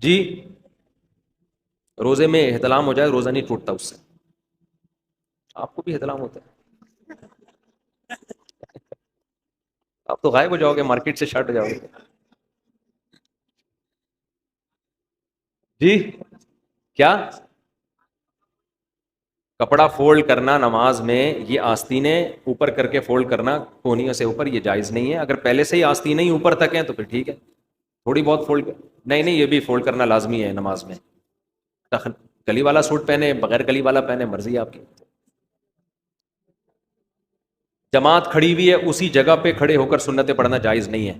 جی روزے میں احتلام ہو جائے روزہ نہیں ٹوٹتا اس سے. آپ کو بھی احتلام ہوتا ہے؟ آپ تو غائب ہو جاؤ گے، مارکیٹ سے شٹ ہو جاؤ گے. جی کیا؟ کپڑا فولڈ کرنا نماز میں، یہ آستینیں اوپر کر کے فولڈ کرنا کونیوں سے اوپر، یہ جائز نہیں ہے. اگر پہلے سے ہی آستینیں ہی اوپر تک ہیں تو پھر ٹھیک ہے، تھوڑی بہت فولڈ کر. نہیں نہیں، یہ بھی فولڈ کرنا لازمی ہے نماز میں. کلی والا سوٹ پہنے بغیر کلی والا پہنے، مرضی ہے آپ کی. جماعت کھڑی ہوئی ہے اسی جگہ پہ کھڑے ہو کر سنتیں پڑھنا جائز نہیں ہے.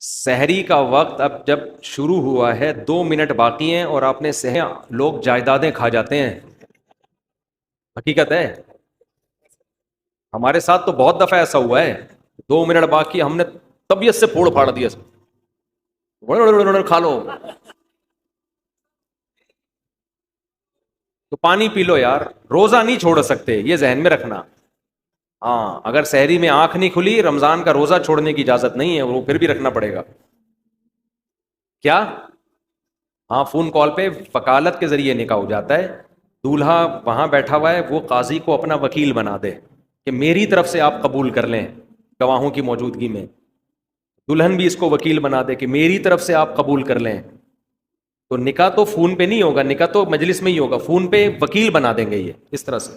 سحری کا وقت اب جب شروع ہوا ہے 2 منٹ باقی ہیں اور آپ نے لوگ جائیدادیں کھا جاتے ہیں. حقیقت ہے، ہمارے ساتھ تو بہت دفعہ ایسا ہوا ہے. 2 منٹ باقی، ہم نے طبیعت سے پھوڑ پھاڑ دیا، کھا لو. تو پانی پی لو یار، روزہ نہیں چھوڑ سکتے، یہ ذہن میں رکھنا. ہاں اگر سحری میں آنکھ نہیں کھلی، رمضان کا روزہ چھوڑنے کی اجازت نہیں ہے، وہ پھر بھی رکھنا پڑے گا. کیا؟ ہاں فون کال پہ وکالت کے ذریعے نکاح ہو جاتا ہے. دولہا وہاں بیٹھا ہوا ہے، وہ قاضی کو اپنا وکیل بنا دے کہ میری طرف سے آپ قبول کر لیں گواہوں کی موجودگی میں. دلہن بھی اس کو وکیل بنا دے کہ میری طرف سے آپ قبول کر لیں. تو نکاح تو فون پہ نہیں ہوگا، نکاح تو مجلس میں ہی ہوگا، فون پہ وکیل بنا دیں گے یہ اس طرح سے.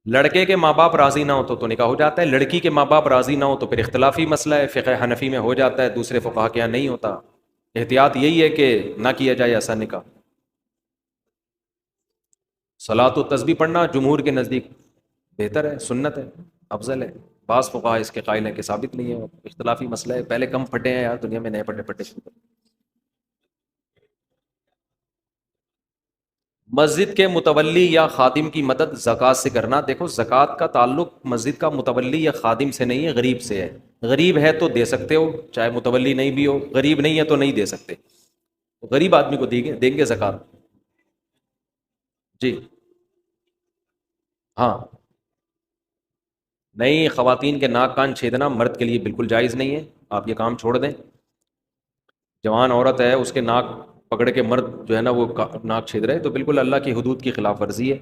لڑکے کے ماں باپ راضی نہ ہو تو نکاح ہو جاتا ہے، لڑکی کے ماں باپ راضی نہ ہو تو پھر اختلافی مسئلہ ہے، فقہ حنفی میں ہو جاتا ہے، دوسرے فقہا کے یہاں نہیں ہوتا. احتیاط یہی ہے کہ نہ کیا جائے ایسا نکاح. صلاۃ و تسبیح پڑھنا جمہور کے نزدیک بہتر ہے، سنت ہے، افضل ہے. بعض فقہا اس کے قائل ہیں کہ ثابت نہیں ہے، اختلافی مسئلہ ہے. پہلے کم پھٹے ہیں یار دنیا میں، نئے پٹے پٹے شروع. مسجد کے متولی یا خادم کی مدد زکوٰۃ سے کرنا. دیکھو زکوٰۃ کا تعلق مسجد کا متولی یا خادم سے نہیں ہے، غریب سے ہے. غریب ہے تو دے سکتے ہو، چاہے متولی نہیں بھی ہو. غریب نہیں ہے تو نہیں دے سکتے. غریب آدمی کو دیں گے زکوٰۃ. جی ہاں. نہیں، خواتین کے ناک کان چھیدنا مرد کے لیے بالکل جائز نہیں ہے، آپ یہ کام چھوڑ دیں. جوان عورت ہے اس کے ناک پکڑ کے مرد جو ہے نا وہ ناک چھید رہے تو بالکل اللہ کی حدود کی خلاف ورزی ہے.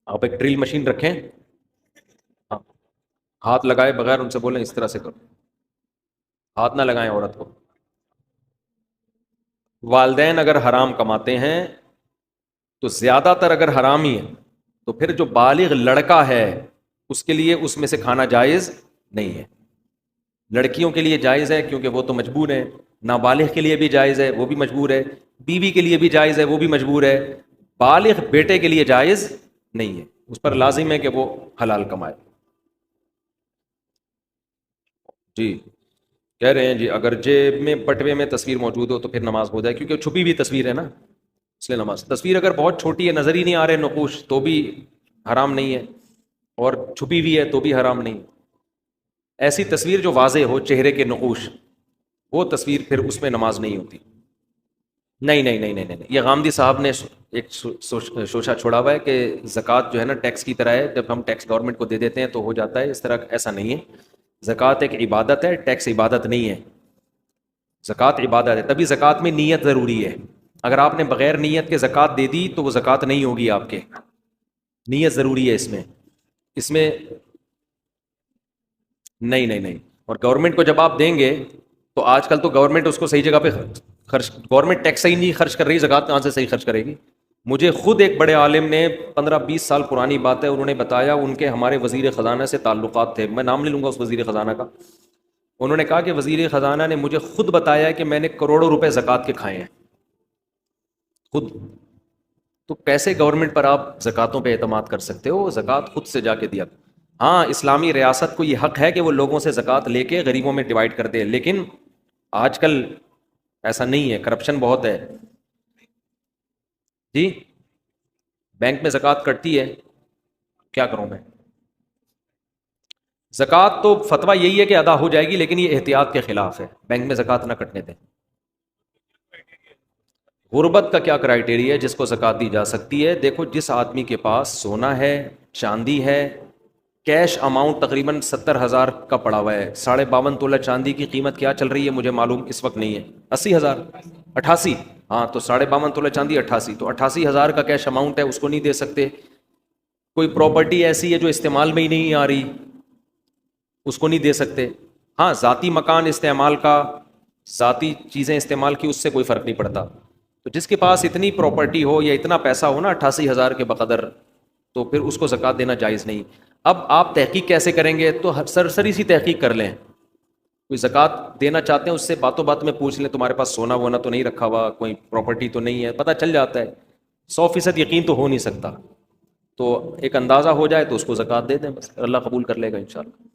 آپ ایک ڈرل مشین رکھیں، ہاں، ہاتھ لگائے بغیر ان سے بولیں اس طرح سے کرو، ہاتھ نہ لگائیں عورت کو. والدین اگر حرام کماتے ہیں تو زیادہ تر اگر حرام ہی ہے تو پھر جو بالغ لڑکا ہے اس کے لیے اس میں سے کھانا جائز نہیں ہے. لڑکیوں کے لیے جائز ہے کیونکہ وہ تو مجبور ہیں، نابالغ کے لیے بھی جائز ہے وہ بھی مجبور ہے، بیوی کے لیے بھی جائز ہے وہ بھی مجبور ہے. بالغ بیٹے کے لیے جائز نہیں ہے، اس پر لازم ہے کہ وہ حلال کمائے. جی کہہ رہے ہیں جی اگر جیب میں بٹوے میں تصویر موجود ہو تو پھر نماز ہو جائے، کیونکہ چھپی ہوئی تصویر ہے نا اس لیے نماز. تصویر اگر بہت چھوٹی ہے، نظر ہی نہیں آ رہے نقوش، تو بھی حرام نہیں ہے، اور چھپی ہوئی ہے تو بھی حرام نہیں. ایسی تصویر جو واضح ہو چہرے کے نقوش، وہ تصویر پھر اس میں نماز نہیں ہوتی. نہیں نہیں نہیں نہیں نہیں، یہ غامدی صاحب نے ایک شوشہ چھوڑا ہوا ہے کہ زکوٰۃ جو ہے نا ٹیکس کی طرح ہے، جب ہم ٹیکس گورنمنٹ کو دے دیتے ہیں تو ہو جاتا ہے، اس طرح ایسا نہیں ہے. زکوٰۃ ایک عبادت ہے، ٹیکس عبادت نہیں ہے. زکوٰۃ عبادت ہے، تبھی زکوٰۃ میں نیت ضروری ہے. اگر آپ نے بغیر نیت کے زکوٰۃ دے دی تو وہ زکوٰۃ نہیں ہوگی آپ کے. نیت ضروری ہے اس میں نہیں نہیں نہیں. اور گورنمنٹ کو جب آپ دیں گے تو آج کل تو گورنمنٹ اس کو صحیح جگہ پہ خرچ، گورنمنٹ ٹیکس صحیح نہیں خرچ کر رہی، زکوٰۃ کہاں سے صحیح خرچ کرے گی. مجھے خود ایک بڑے عالم نے 15-20 سال پرانی بات ہے، انہوں نے بتایا ان کے ہمارے وزیر خزانہ سے تعلقات تھے، میں نام نہیں لوں گا اس وزیر خزانہ کا. انہوں نے کہا کہ وزیر خزانہ نے مجھے خود بتایا کہ میں نے کروڑوں روپے زکوٰۃ کے کھائے ہیں خود. تو کیسے گورنمنٹ پر آپ زکوٰۃوں پہ اعتماد کر سکتے ہو؟ زکوٰۃ خود سے جا کے دیا. ہاں اسلامی ریاست کو یہ حق ہے کہ وہ لوگوں سے زکوٰۃ لے کے غریبوں میں ڈیوائڈ کر دے، لیکن آج کل ایسا نہیں ہے، کرپشن بہت ہے. جی بینک میں زکوٰۃ کٹتی ہے، کیا کروں میں؟ زکوٰۃ تو فتویٰ یہی ہے کہ ادا ہو جائے گی، لیکن یہ احتیاط کے خلاف ہے، بینک میں زکوٰۃ نہ کٹنے دیں. غربت کا کیا کرائیٹیریا ہے جس کو زکوٰۃ دی جا سکتی ہے؟ دیکھو جس آدمی کے پاس سونا ہے، چاندی ہے، کیش اماؤنٹ تقریباً 70,000 کا پڑا ہوا ہے. 52.5 تولہ چاندی کی قیمت کیا چل رہی ہے مجھے معلوم اس وقت نہیں ہے. 80,000. 88. ہاں تو 52.5 تولہ چاندی 88. تو 88,000 کا کیش اماؤنٹ ہے, اس کو نہیں دے سکتے. کوئی پراپرٹی ایسی ہے جو استعمال میں ہی نہیں آ رہی, اس کو نہیں دے سکتے. ہاں ذاتی مکان استعمال کا, ذاتی چیزیں استعمال کی, اس سے کوئی فرق نہیں پڑتا. تو جس کے پاس اتنی پراپرٹی ہو یا اتنا پیسہ ہو نا 88,000 کے بقدر, تو پھر اس کو زکوٰۃ دینا جائز نہیں. اب آپ تحقیق کیسے کریں گے؟ تو سرسری سی تحقیق کر لیں. کوئی زکوٰۃ دینا چاہتے ہیں اس سے باتوں بات میں پوچھ لیں تمہارے پاس سونا وونا تو نہیں رکھا ہوا, کوئی پراپرٹی تو نہیں ہے, پتہ چل جاتا ہے. 100% یقین تو ہو نہیں سکتا, تو ایک اندازہ ہو جائے تو اس کو زکوٰۃ دے دیں, بس اللہ قبول کر لے گا انشاءاللہ.